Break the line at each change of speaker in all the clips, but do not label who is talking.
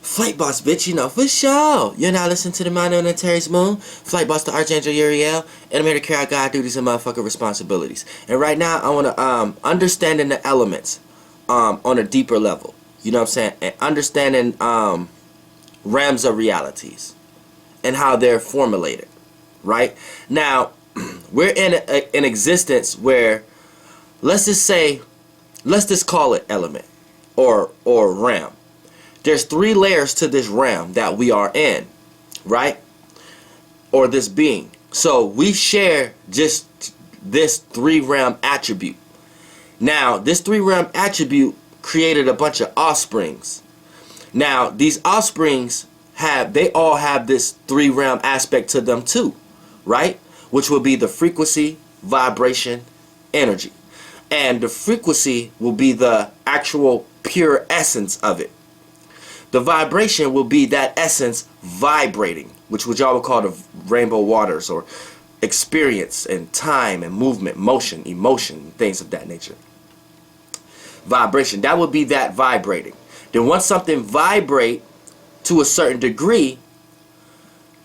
Flight Boss, bitch, you know, for sure. You're now listening to the Mind on the Terry's Moon. Flight Boss, the Archangel Uriel. And I'm here to carry out God duties and motherfucking responsibilities. And right now, I want to understanding the elements on a deeper level. You know what I'm saying? And understanding realms of realities and how they're formulated. Right? Now, we're in an existence where, let's just call it element or realm. There's 3 layers to this realm that we are in, right? Or this being. So we share just this 3 realm attribute. Now, this 3 realm attribute created a bunch of offsprings. Now, these offsprings they all have this 3 realm aspect to them too, right? Which will be the frequency, vibration, energy. And the frequency will be the actual pure essence of it. The vibration will be that essence vibrating, which y'all would call the rainbow waters, or experience and time and movement, motion, emotion, things of that nature. Vibration, that would be that vibrating. Then once something vibrate to a certain degree,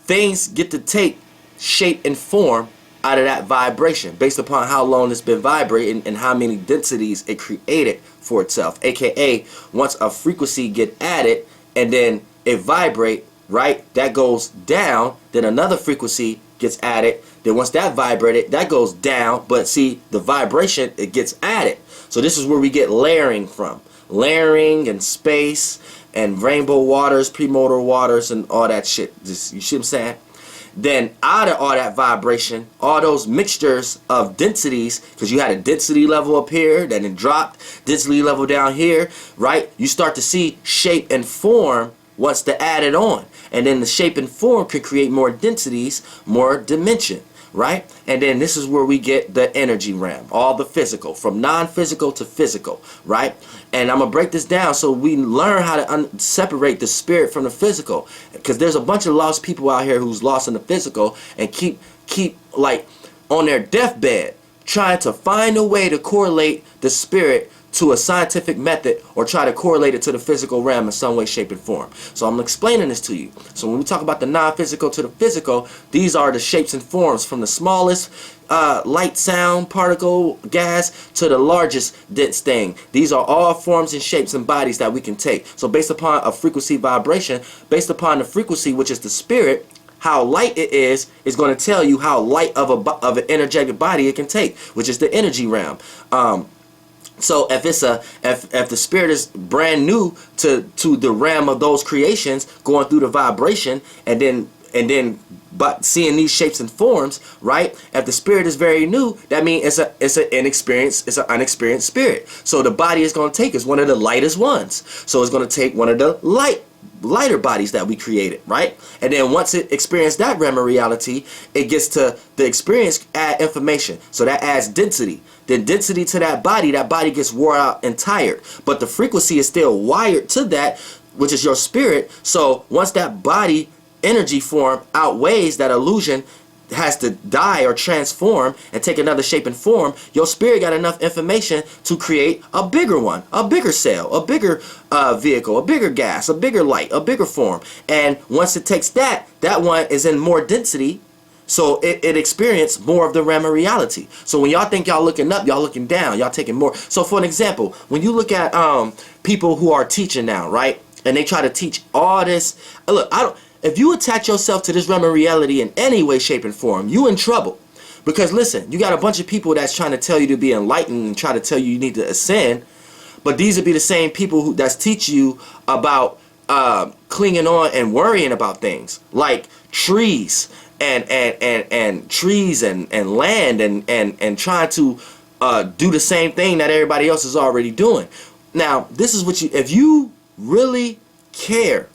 things get to take shape and form out of that vibration based upon how long it's been vibrating and how many densities it created for itself. AKA, once a frequency get added and then it vibrate, right, that goes down, then another frequency gets added, then once that vibrated, that goes down, but see, the vibration, it gets added. So this is where we get layering from. Layering and space and rainbow waters, premodal waters, and all that shit. Just, you see what I'm saying? Then out of all that vibration, all those mixtures of densities, because you had a density level up here, then it dropped, density level down here, right? You start to see shape and form once they're added on. And then the shape and form could create more densities, more dimension, right? And then this is where we get the energy realm, all the physical, from non-physical to physical, right? And I'm going to break this down so we learn how to separate the spirit from the physical, because there's a bunch of lost people out here who's lost in the physical and keep like on their deathbed trying to find a way to correlate the spirit to a scientific method or try to correlate it to the physical realm in some way, shape, and form. So I'm explaining this to you. So when we talk about the non-physical to the physical, these are the shapes and forms from the smallest light, sound, particle, gas to the largest dense thing. These are all forms and shapes and bodies that we can take. So based upon a frequency vibration, based upon the frequency, which is the spirit, how light it is going to tell you how light of an energetic body it can take, which is the energy realm. So if the spirit is brand new to the realm of those creations, going through the vibration and then but seeing these shapes and forms, right? If the spirit is very new, that means it's an unexperienced spirit. So the body is going to take is one of the lightest ones. So it's going to take one of the lighter bodies that we created, right? And then once it experienced that realm of reality, it gets to the experience, add information. So that adds density. Then density to that body gets wore out and tired. But the frequency is still wired to that, which is your spirit. So once that body energy form outweighs that illusion, has to die or transform and take another shape and form, your spirit got enough information to create a bigger one, a bigger cell, a bigger vehicle, a bigger gas, a bigger light, a bigger form. And once it takes that one is in more density, so it experienced more of the realm of reality. So when y'all think y'all looking up, y'all looking down, y'all taking more. So for an example, when you look at people who are teaching now, right, and they try to teach all this, look, if you attach yourself to this realm of reality in any way, shape, and form, you in trouble. Because listen, you got a bunch of people that's trying to tell you to be enlightened and try to tell you need to ascend, but these would be the same people that's teach you about clinging on and worrying about things like trees and trees and land and trying to do the same thing that everybody else is already doing. Now, this is what if you really care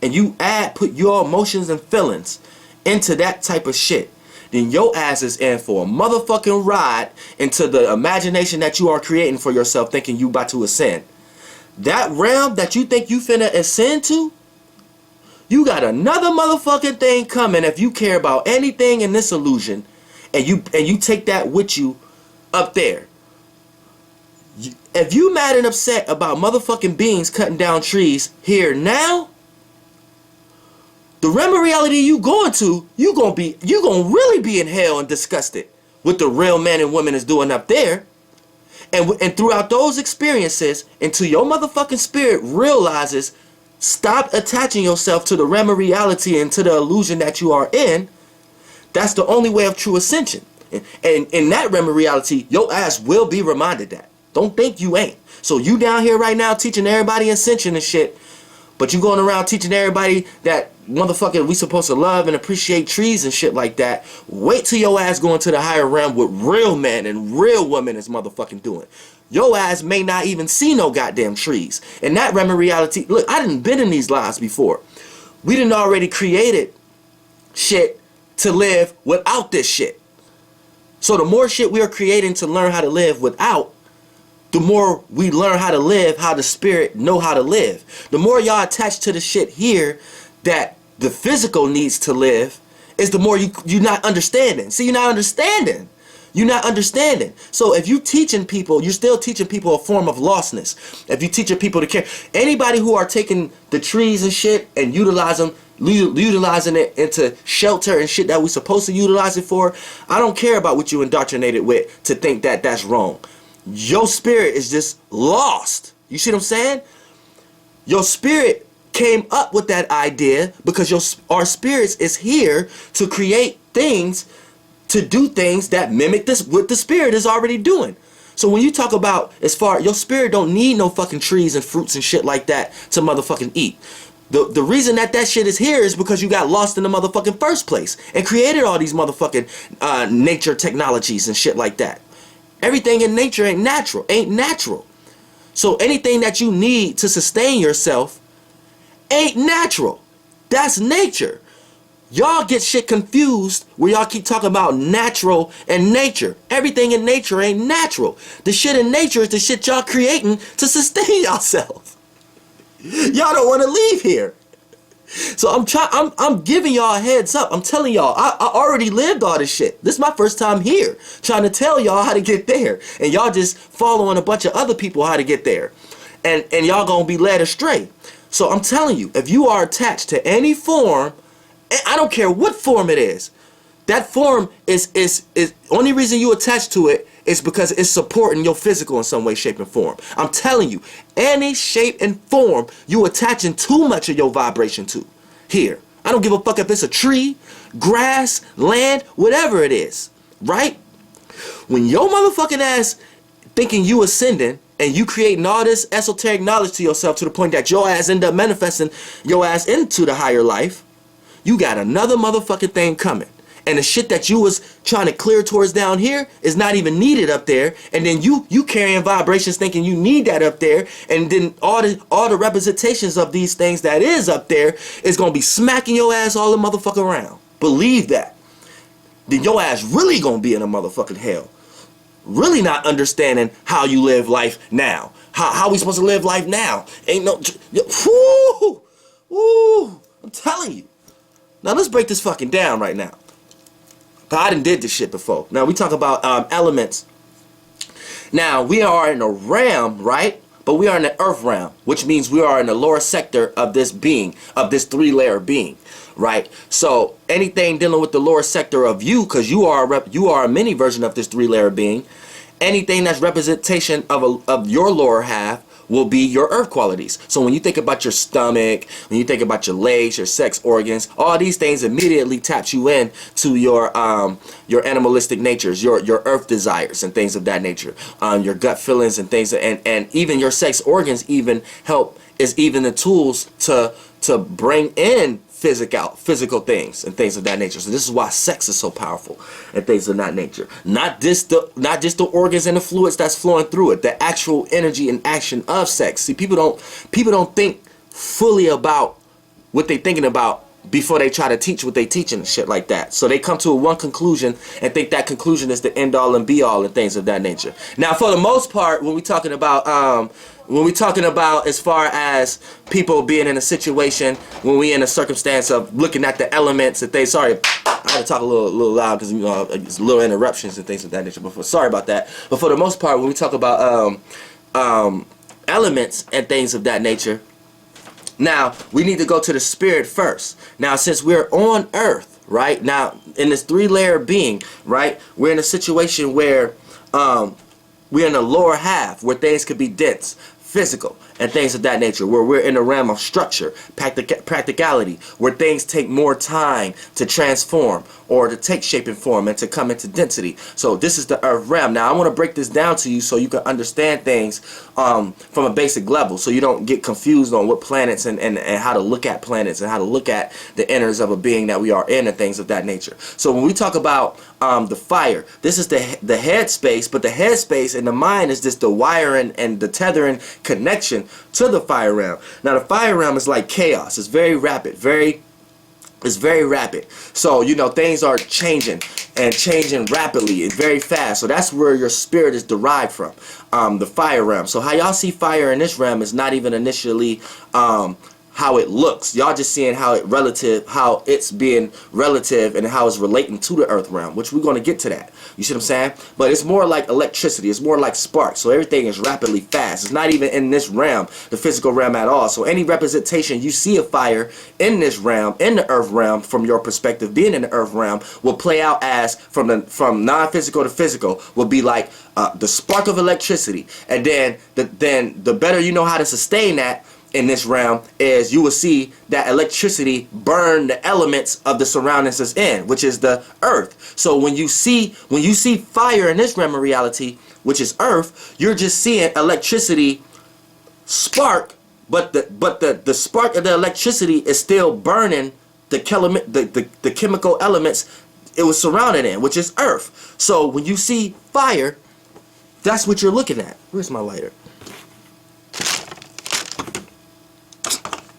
and you put your emotions and feelings into that type of shit, then your ass is in for a motherfucking ride into the imagination that you are creating for yourself, thinking you about to ascend. That realm that you think you finna ascend to, you got another motherfucking thing coming if you care about anything in this illusion, and you take that with you up there. If you mad and upset about motherfucking beings cutting down trees here now, The realm of reality you going to, you gonna really be in hell and disgusted with the real men and women is doing up there. And throughout those experiences, until your motherfucking spirit realizes, stop attaching yourself to the realm of reality and to the illusion that you are in, that's the only way of true ascension. And in that realm of reality, your ass will be reminded that. Don't think you ain't. So you down here right now teaching everybody ascension and shit, but you going around teaching everybody that motherfucker we supposed to love and appreciate trees and shit like that. Wait till your ass go into the higher realm with real men and real women is motherfucking doing. Your ass may not even see no goddamn trees. And that realm of reality, look, I done been in these lives before. We done already created shit to live without this shit. So the more shit we are creating to learn how to live without, the more we learn how to live, how the spirit know how to live. The more y'all attach to the shit here that the physical needs to live, is the more you're not understanding. See, you're not understanding. You're not understanding. So if you teaching people, you're still teaching people a form of lostness. If you teaching people to care, anybody who are taking the trees and shit and utilizing it into shelter and shit that we're supposed to utilize it for, I don't care about what you indoctrinated with to think that that's wrong. Your spirit is just lost. You see what I'm saying? Your spirit came up with that idea because our spirits is here to create things, to do things that mimic this what the spirit is already doing. So when you talk about your spirit don't need no fucking trees and fruits and shit like that to motherfucking eat. The reason that shit is here is because you got lost in the motherfucking first place and created all these motherfucking nature technologies and shit like that. Everything in nature ain't natural. So anything that you need to sustain yourself ain't natural. That's nature. Y'all get shit confused where y'all keep talking about natural and nature. Everything in nature ain't natural. The shit in nature is the shit y'all creating to sustain yourself. Y'all don't want to leave here. So I'm giving y'all a heads up. I'm telling y'all, I already lived all this shit. This is my first time here trying to tell y'all how to get there. And y'all just following a bunch of other people how to get there. And y'all gonna be led astray. So I'm telling you, if you are attached to any form, I don't care what form it is, that form is only reason you attach to it is because it's supporting your physical in some way, shape, and form. I'm telling you, any shape and form you attaching too much of your vibration to here. I don't give a fuck if it's a tree, grass, land, whatever it is, right? When your motherfucking ass thinking you ascending and you creating all this esoteric knowledge to yourself to the point that your ass end up manifesting your ass into the higher life, you got another motherfucking thing coming. And the shit that you was trying to clear towards down here is not even needed up there. And then you carrying vibrations thinking you need that up there. And then all the representations of these things that is up there is going to be smacking your ass all the motherfucker around. Believe that. Then your ass really going to be in a motherfucking hell. Really not understanding how you live life now. How we supposed to live life now? Ain't no... Woo! I'm telling you. Now let's break this fucking down right now. I done did this shit before. Now we talk about elements. Now we are in a realm, right? But we are in the earth realm, which means we are in the lower sector of this being, of this three-layer being, right? So anything dealing with the lower sector of you, because you are a mini version of this three-layer being, anything that's representation of your lower half will be your earth qualities. So when you think about your stomach, when you think about your legs, your sex organs, all these things immediately taps you in to your animalistic natures, your earth desires and things of that nature, your gut feelings and things, and even your sex organs even help is even the tools to bring in physical things and things of that nature. So this is why sex is so powerful and things of that nature. Not just the organs and the fluids that's flowing through it, the actual energy and action of sex. See, people don't think fully about what they're thinking about before they try to teach what they teaching and shit like that. So they come to one conclusion and think that conclusion is the end all and be all and things of that nature. Now, for the most part, when we're talking about as far as people being in a situation, when we in a circumstance of looking at the elements and things, sorry, I had to talk a little loud because it's little interruptions and things of that nature before. Sorry about that. But for the most part, when we talk about elements and things of that nature, Now, we need to go to the spirit first. Now, since we're on earth, right? Now, in this three-layer being, right? We're in a situation where we're in the lower half where things could be dense, physical, and things of that nature, where we're in the realm of structure, practicality, where things take more time to transform or to take shape and form and to come into density. So this is the earth realm. Now I want to break this down to you so you can understand things from a basic level, so you don't get confused on what planets and how to look at planets and how to look at the inners of a being that we are in and things of that nature. So when we talk about the fire, this is the head space, but the head space and the mind is just the wiring and the tethering connection to the fire realm. Now the fire realm is like chaos. It's very rapid, it's very rapid. So, you know, things are changing and changing rapidly and very fast. So that's where your spirit is derived from, the fire realm. So how y'all see fire in this realm is not even initially how it looks. Y'all just seeing how it's being relative and how it's relating to the earth realm, which we're going to get to that. You see what I'm saying? But it's more like electricity. It's more like sparks. So everything is rapidly fast. It's not even in this realm, the physical realm at all. So any representation you see of fire in this realm, in the earth realm, from your perspective, being in the earth realm, will play out as from non-physical to physical, will be like the spark of electricity. And then the better you know how to sustain that in this realm is you will see that electricity burn the elements of the surroundings it's in, which is the earth. So when you see fire in this realm of reality, which is earth, you're just seeing electricity spark, but the spark of the electricity is still burning the chemical elements it was surrounded in, which is earth. So when you see fire, that's what you're looking at. Where's my lighter?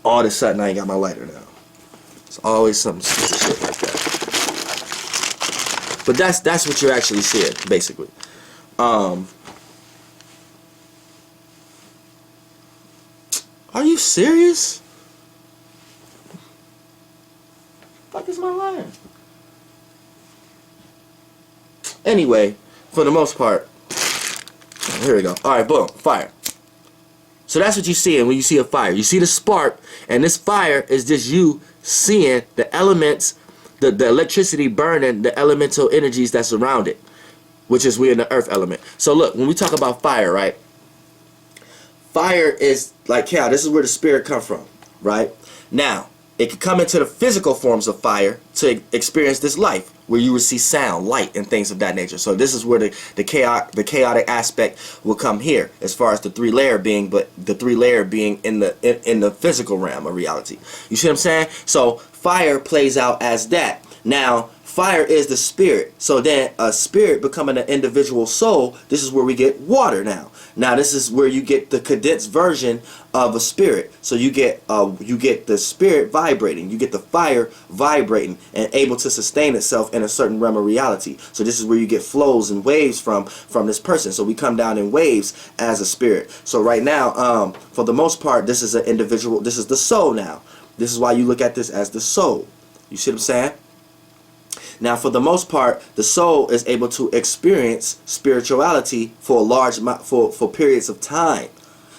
All of a sudden I ain't got my lighter now. It's always some stupid shit like that. But that's what you're actually seeing, basically. Are you serious? What the fuck is my lighter? Anyway, for the most part, here we go. Alright, boom, fire. So that's what you see when you see a fire. You see the spark, and this fire is just you seeing the elements, the electricity burning the elemental energies that surround it, which is we in the earth element. So look, when we talk about fire, right? Fire is like hell. This is where the spirit come from, right? Now, it could come into the physical forms of fire to experience this life, where you will see sound, light, and things of that nature. So this is where the chaotic aspect will come here, as far as the three-layer being, but the three-layer being in the physical realm of reality. You see what I'm saying? So fire plays out as that. Now, fire is the spirit. So then a spirit becoming an individual soul, this is where we get water now. Now this is where you get the condensed version of a spirit. So you get the spirit vibrating, you get the fire vibrating and able to sustain itself in a certain realm of reality. So this is where you get flows and waves from this person. So we come down in waves as a spirit. So right now, for the most part, this is an individual, this is the soul now. This is why you look at this as the soul. You see what I'm saying? Now, for the most part, the soul is able to experience spirituality for a large for periods of time.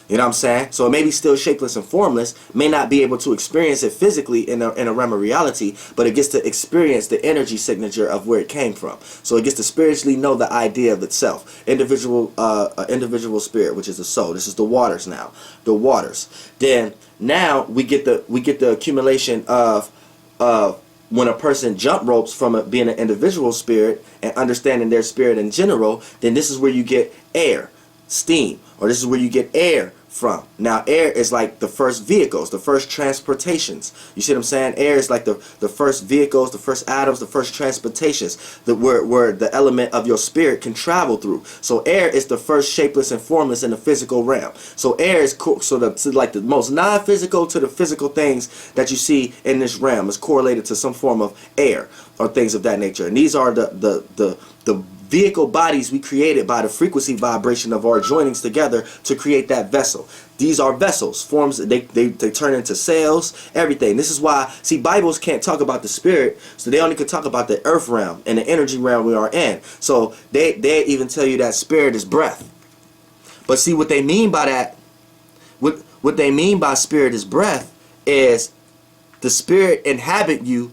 You know what I'm saying? So it may be still shapeless and formless, may not be able to experience it physically in a realm of reality, but it gets to experience the energy signature of where it came from. So it gets to spiritually know the idea of itself. Individual spirit, which is the soul. This is the waters now. The waters. Then now we get the accumulation of when a person jump ropes from being an individual spirit and understanding their spirit in general, then this is where you get air, steam, or this is where you get air from. Now air is like the first vehicles, the first transportations. You see what I'm saying? Air is like the first vehicles, the first atoms, the first transportations, where the element of your spirit can travel through. So air is the first shapeless and formless in the physical realm. So air is like the most non-physical to the physical things that you see in this realm is correlated to some form of air or things of that nature. And these are the vehicle bodies we created by the frequency vibration of our joinings together to create that vessel. These are vessels, forms, they turn into cells, everything. This is why, see, Bibles can't talk about the spirit, so they only could talk about the earth realm and the energy realm we are in. So they even tell you that spirit is breath. But see, what they mean by that, what they mean by spirit is breath, is the spirit inhabit you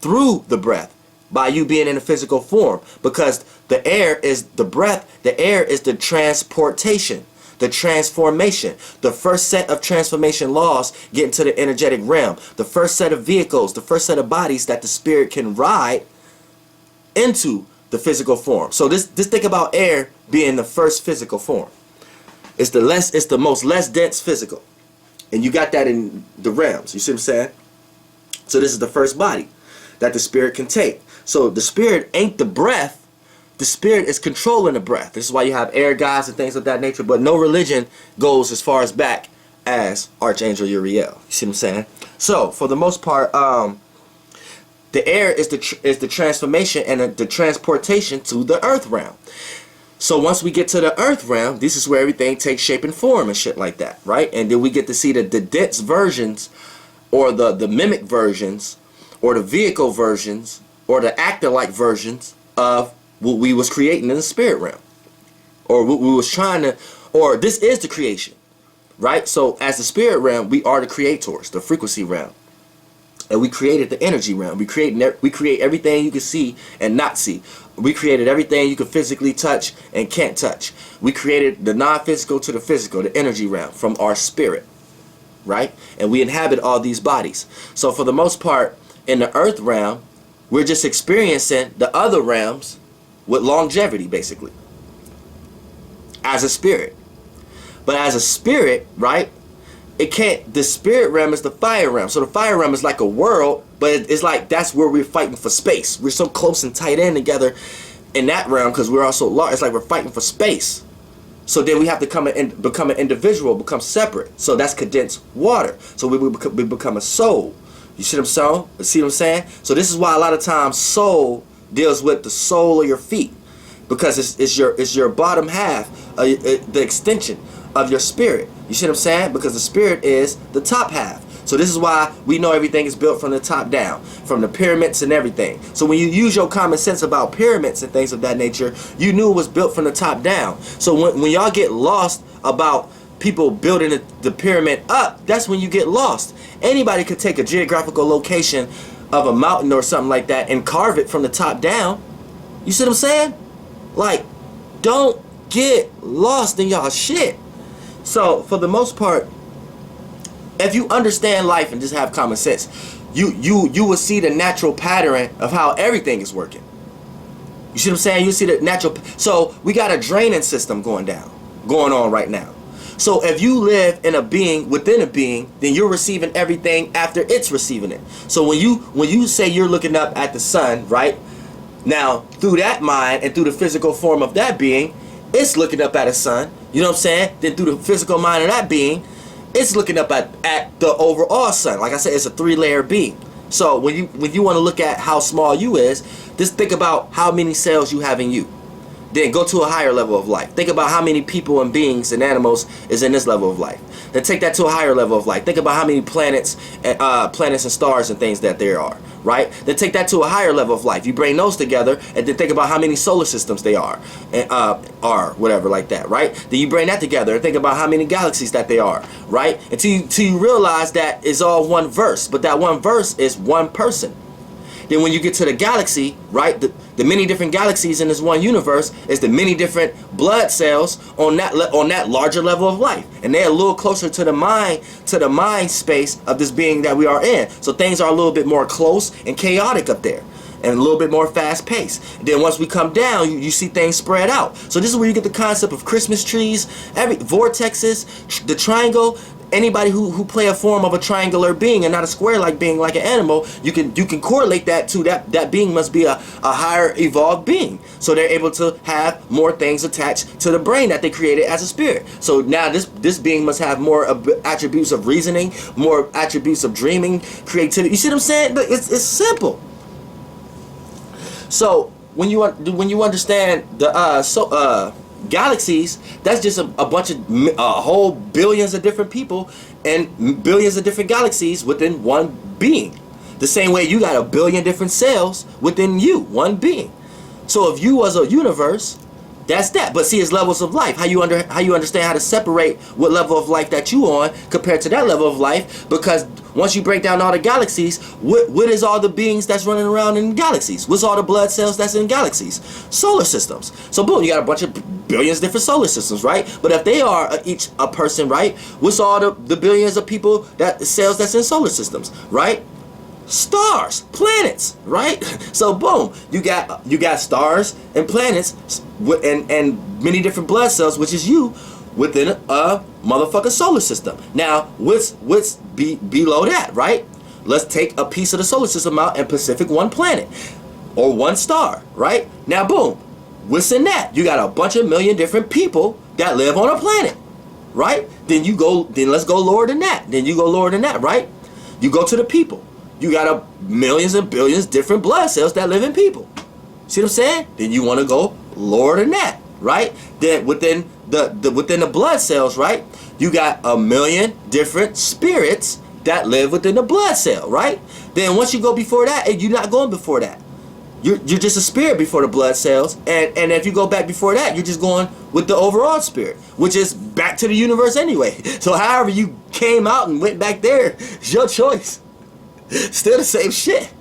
through the breath by you being in a physical form, because the air is the breath, the air is the transportation, the transformation. The first set of transformation laws get into the energetic realm. The first set of vehicles, the first set of bodies that the spirit can ride into the physical form. So this think about air being the first physical form. It's the most less dense physical. And you got that in the realms. You see what I'm saying? So this is the first body that the spirit can take. So the spirit ain't the breath. The spirit is controlling the breath. This is why you have air gods and things of that nature. But no religion goes as far as back as Archangel Uriel. You see what I'm saying? So for the most part, the air is the transformation and the transportation to the earth realm. So once we get to the earth realm, this is where everything takes shape and form and shit like that, right? And then we get to see the dense versions, or the mimic versions, or the vehicle versions, or the actor-like versions of what we was creating in the spirit realm, or what we was trying to, or this is the creation, right? So as the spirit realm, we are the creators, the frequency realm. And we created the energy realm. We create everything you can see and not see. We created everything you can physically touch and can't touch. We created the non-physical to the physical, the energy realm, from our spirit, right? And we inhabit all these bodies. So for the most part, in the earth realm, we're just experiencing the other realms with longevity, basically, as a spirit. But as a spirit, right, it can't, the spirit realm is the fire realm. So the fire realm is like a world, but it's like that's where we're fighting for space. We're so close and tight in together in that realm because we're all so large. It's like we're fighting for space. So then we have to become an individual, become separate. So that's condensed water. So we become a soul. You see what I'm saying? So this is why a lot of times soul deals with the sole of your feet, because it's your bottom half, the extension of your spirit. You see what I'm saying? Because the spirit is the top half. So this is why we know everything is built from the top down, from the pyramids and everything. So when you use your common sense about pyramids and things of that nature, you knew it was built from the top down. So when y'all get lost about people building the pyramid up, that's when you get lost. Anybody could take a geographical location of a mountain or something like that and carve it from the top down. You see what I'm saying? Like, don't get lost in y'all shit. So for the most part, if you understand life and just have common sense, you will see the natural pattern of how everything is working. You see what I'm saying? You see the natural. So we got a draining system going on right now. So if you live in a being within a being, then you're receiving everything after it's receiving it. So when you say you're looking up at the sun, right? Now through that mind and through the physical form of that being, it's looking up at a sun. You know what I'm saying? Then through the physical mind of that being, it's looking up at the overall sun. Like I said, it's a 3-layer being. So when you want to look at how small you is, just think about how many cells you have in you. Then go to a higher level of life. Think about how many people and beings and animals is in this level of life. Then take that to a higher level of life. Think about how many planets and stars and things that there are, right? Then take that to a higher level of life. You bring those together and then think about how many solar systems they are, whatever like that, right? Then you bring that together and think about how many galaxies that they are, right? Until you realize that it's all one verse, but that one verse is one person. Then when you get to the galaxy, right, the many different galaxies in this one universe is the many different blood cells on that larger level of life, and they're a little closer to the mind space of this being that we are in. So things are a little bit more close and chaotic up there, and a little bit more fast paced. Then once we come down, you see things spread out. So this is where you get the concept of Christmas trees, vortexes, the triangle. Anybody who play a form of a triangular being and not a square-like being like an animal, you can correlate that to that being must be a higher evolved being. So they're able to have more things attached to the brain that they created as a spirit. So now this being must have more attributes of reasoning, more attributes of dreaming, creativity. You see what I'm saying? It's simple. So when you understand the galaxies, that's just a bunch of whole billions of different people and billions of different galaxies within one being. The same way you got a billion different cells within you, one being. So if you was a universe, that's that. But see, it's levels of life. How you understand how to separate what level of life that you on compared to that level of life, because Once you break down all the galaxies, what is all the beings that's running around in galaxies? What's all the blood cells that's in galaxies? Solar systems. So boom, you got a bunch of billions of different solar systems, right? But if they are each a person, right? What's all the billions of people that cells that's in solar systems, right? Stars, planets, right? So boom, you got stars and planets and many different blood cells, which is you, within a motherfucking solar system. Now, what's below that, right? Let's take a piece of the solar system out and Pacific one planet or one star, right? Now, boom, what's in that? You got a bunch of million different people that live on a planet, right? Then let's go lower than that. Then you go lower than that, right? You go to the people. You got millions and billions different blood cells that live in people. See what I'm saying? Then you want to go lower than that, right? Then within the blood cells, right? You got a million different spirits that live within the blood cell, right? Then once you go before that, and you're not going before that. You're just a spirit before the blood cells, and if you go back before that, you're just going with the overall spirit, which is back to the universe anyway. So however you came out and went back there, it's your choice. Still the same shit.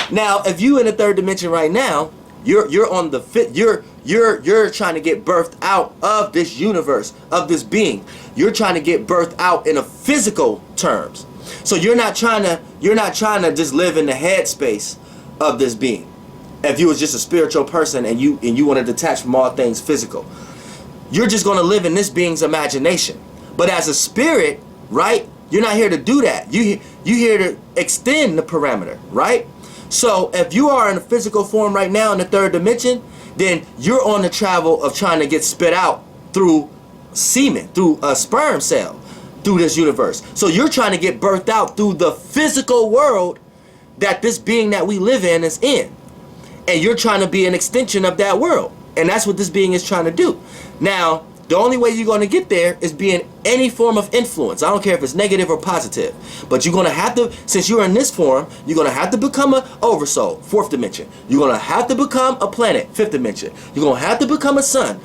Now, if you in the third dimension right now, you're on the fit. You're trying to get birthed out of this universe, of this being. You're trying to get birthed out in a physical terms. So you're not trying to just live in the headspace of this being. If you was just a spiritual person and you want to detach from all things physical, you're just going to live in this being's imagination. But as a spirit, right? You're not here to do that. You here to extend the parameter, right? So if you are in a physical form right now in the third dimension, then you're on the travel of trying to get spit out through semen, through a sperm cell, through this universe. So you're trying to get birthed out through the physical world that this being that we live in is in. And you're trying to be an extension of that world. And that's what this being is trying to do. Now, the only way you're going to get there is being any form of influence. I don't care if it's negative or positive. But you're going to have to, since you're in this form, you're going to have to become an oversoul, fourth dimension. You're going to have to become a planet, fifth dimension. You're going to have to become a sun,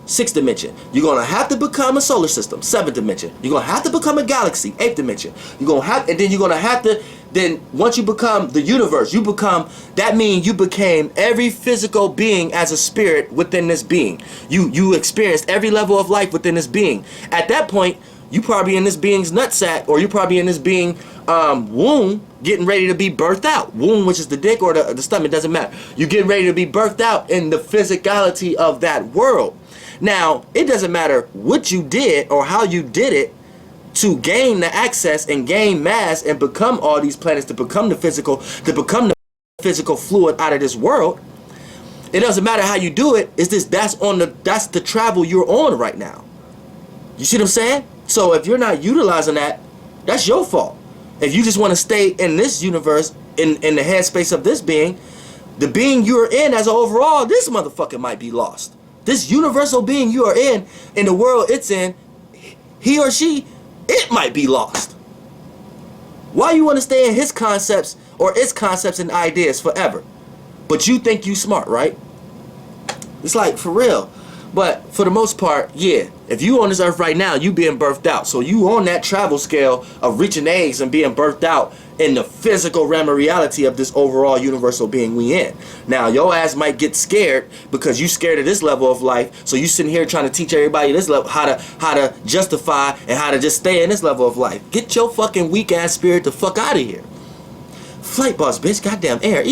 sixth dimension. You're going to have to become a solar system, seventh dimension. You're going to have to become a galaxy, eighth dimension. You're going to have, and then you're going to have to, then once you become the universe, that means you became every physical being as a spirit within this being. You experienced every level of life within this being. At that point, you probably in this being's nutsack, or you probably in this being womb, getting ready to be birthed out. Womb, which is the dick or the stomach, doesn't matter. You're getting ready to be birthed out in the physicality of that world. Now, it doesn't matter what you did or how you did it to gain the access and gain mass and become all these planets, to become the physical fluid out of this world. It doesn't matter how you do it. It's this, that's the travel you're on right now. You see what I'm saying? So if you're not utilizing that, that's your fault. If you just want to stay in this universe, in the headspace of this being, the being you're in as an overall, this motherfucker might be lost. This universal being you are in the world it's in, he or she, it might be lost. Why you want to stay in his concepts or its concepts and ideas forever? But you think you smart, right? It's like, for real. But for the most part, yeah. If you on this earth right now, you being birthed out. So you on that travel scale of reaching eggs and being birthed out in the physical realm of reality of this overall universal being we in. Now, your ass might get scared because you scared of this level of life. So you sitting here trying to teach everybody this level how to justify and how to just stay in this level of life. Get your fucking weak ass spirit the fuck out of here. Flight boss, bitch. Goddamn air.